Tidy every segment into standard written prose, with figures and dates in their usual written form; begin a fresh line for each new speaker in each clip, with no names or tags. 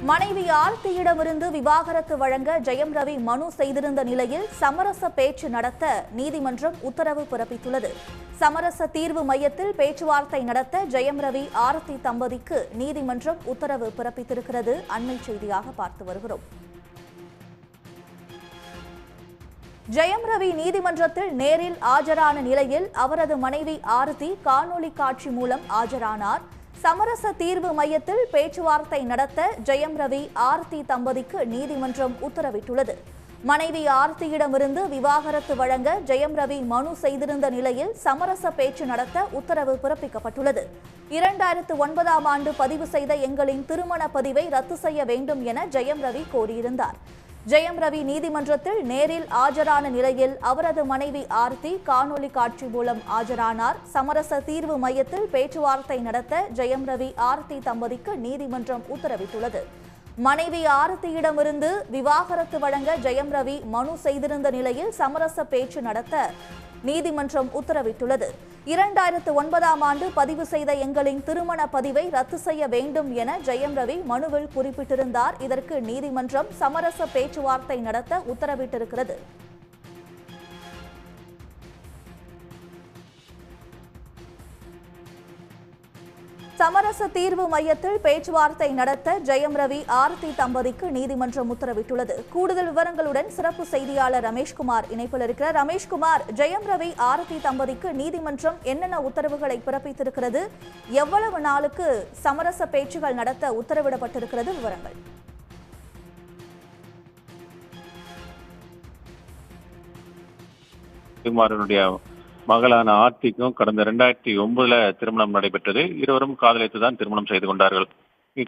மனைவி ஆர்த்தியிடமிருந்து விவாகரத்து வழங்க ஜெயம் ரவி மனு செய்திருந்த நிலையில் சமரச பேச்சு நடத்த நீதிமன்றம் உத்தரவு பிறப்பித்துள்ளது. சமரச தீர்வு மையத்தில் பேச்சுவார்த்தை நடத்த ஜெயம் ரவி ஆர்த்தி தம்பதிக்கு நீதிமன்றம் உத்தரவு பிறப்பித்திருக்கிறது. அண்மை செய்தியாக பார்த்து வருகிறோம். ஜெயம் ரவி நீதிமன்றத்தில் நேரில் ஆஜரான நிலையில் அவரது மனைவி ஆர்த்தி காணொலி காட்சி மூலம் ஆஜரானார். சமரச தீர்வு மையத்தில் பேச்சுவார்த்தை நடத்த ஜெயம் ரவி ஆர்த்தி தம்பதிக்கு நீதிமன்றம் உத்தரவிட்டுள்ளது. மனைவி ஆர்த்தியிடமிருந்து விவாகரத்து வழங்க ஜெயம் ரவி மனு செய்திருந்த நிலையில் சமரச பேச்சு நடத்த உத்தரவு பிறப்பிக்கப்பட்டுள்ளது. 2009ஆம் ஆண்டு பதிவு செய்த எங்களின் திருமண பதிவை ரத்து செய்ய வேண்டும் என ஜெயம் ரவி கோரியிருந்தார். ஜெயம் ரவி நீதிமன்றத்தில் நேரில் ஆஜரான நிலையில் அவரது மனைவி ஆர்த்தி காணொலி காட்சி மூலம் ஆஜரானார். சமரச தீர்வு மையத்தில் பேச்சுவார்த்தை நடத்த ஜெயம் ரவி ஆர்த்தி தம்பதிக்கு நீதிமன்றம் உத்தரவிட்டுள்ளது. மனைவி ஆர்த்தியிடமிருந்து விவாகரத்து வழங்க ஜெயம் ரவி மனு செய்திருந்த நிலையில் சமரச பேச்சு நடத்த நீதிமன்றம் உத்தரவிட்டுள்ளது. 2009ஆம் ஆண்டு பதிவு செய்த எங்களின் திருமண பதிவை ரத்து செய்ய வேண்டும் என ஜெயம் ரவி மனுவில் குறிப்பிட்டிருந்தார். இதற்கு நீதிமன்றம் சமரச பேச்சுவார்த்தை நடத்த உத்தரவிட்டிருக்கிறது. சமரச தீர்வு மையத்தில் பேச்சுவார்த்தை நடத்த ஜெயம் ரவி ஆர்த்தி தம்பதிக்கு நீதிமன்றம் உத்தரவிட்டுள்ளது. கூடுதல் விவரங்களுடன் சிறப்பு செய்தியாளர் ரமேஷ்குமார் இணைப்பில் இருக்கிறார். ரமேஷ்குமார், ஜெயம் ரவி ஆர்த்தி தம்பதிக்கு நீதிமன்றம் என்னென்ன உத்தரவுகளை பிறப்பித்திருக்கிறது? எவ்வளவு நாளுக்கு சமரச பேச்சுகள் நடத்த உத்தரவிடப்பட்டிருக்கிறது? விவரங்கள்.
மகளான ஆர்த்திக்கும் கடந்த 2009 திருமணம் நடைபெற்றது. இருவரும் காதலித்துதான் திருமணம் செய்து கொண்டார்கள்.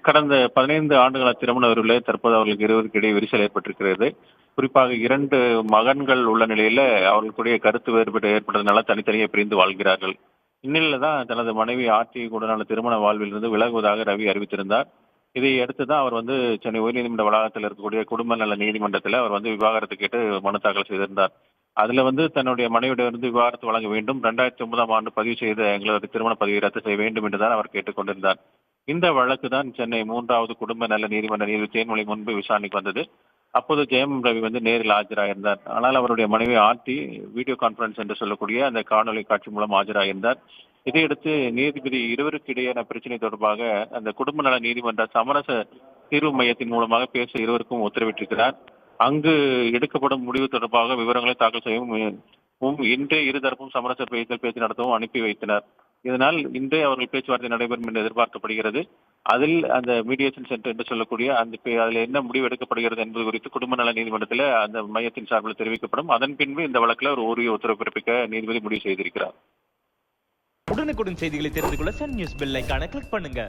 கடந்த 15 ஆண்டுகள திருமண உறவிலே தற்போது அவர்களுக்கு இருவருக்கு இடையே விரிசல் ஏற்பட்டிருக்கிறது. குறிப்பாக 2 மகன்கள் உள்ள நிலையில அவர்களுடைய கருத்து வேறுபாடு ஏற்பட்டதுனால தனித்தனியே பிரிந்து வாழ்கிறார்கள். இந்நிலையில தான் தனது மனைவி ஆர்த்தியுடனான திருமண வாழ்வில் இருந்து விலகுவதாக ரவி அறிவித்திருந்தார். இதை அடுத்துதான் அவர் சென்னை உயர்நீதிமன்ற வளாகத்தில் இருக்கக்கூடிய குடும்ப நல நீதிமன்றத்தில் அவர் விவாகரத்து கேட்டு மனு தாக்கல் செய்திருந்தார். அதுல தன்னுடைய மனைவியிடமிருந்து விவாகரத்து வழங்க வேண்டும், 2009ஆம் ஆண்டு பதிவு செய்த எங்களது திருமண பதிவை ரத்து செய்ய வேண்டும் என்றுதான் அவர் கேட்டுக்கொண்டிருந்தார். இந்த வழக்கு தான் சென்னை 3வது குடும்ப நல நீதிமன்ற நீதிபதி தேன்மொழி முன்பு விசாரணைக்கு வந்தது. அப்போது ஜெயம் ரவி நேரில் ஆஜராயிருந்தார். ஆனால் அவருடைய மனைவி ஆர்த்தி வீடியோ கான்பரன்ஸ் என்று சொல்லக்கூடிய அந்த காணொலி காட்சி மூலம் ஆஜராயிருந்தார். இதையடுத்து நீதிபதி இருவருக்கு இடையேயான பிரச்சனை தொடர்பாக அந்த குடும்ப நல நீதிமன்ற சமரச தீர்வு மையத்தின் மூலமாக பேச இருவருக்கும் உத்தரவிட்டிருக்கிறார். அங்கு எடுக்கப்படும் முடிவு தொடர்பாக விவரங்களை தாக்கல் செய்யவும் இன்றே இருதரப்பும் சமரச பேச்சு நடத்தவும் அனுப்பி வைத்தனர். இதனால் இன்றே அவர்கள் பேச்சுவார்த்தை நடைபெறும் என்று எதிர்பார்க்கப்படுகிறது. அதில் அந்த மீடியேஷன் சென்டர் என்று சொல்லக்கூடிய அதில் என்ன முடிவு எடுக்கப்படுகிறது என்பது குறித்து குடும்ப நல நீதிமன்றத்தில் அந்த மையத்தின் சார்பில் தெரிவிக்கப்படும். அதன் பின்பு இந்த வழக்கில் ஒரு உரிய உத்தரவு பிறப்பிக்க நீதிபதி முடிவு செய்திருக்கிறார்.
உடனுக்குடன் செய்திகளை தெரிந்து கொள்ள சன் நியூஸ் பெல் ஐகானை கிளிக் பண்ணுங்க.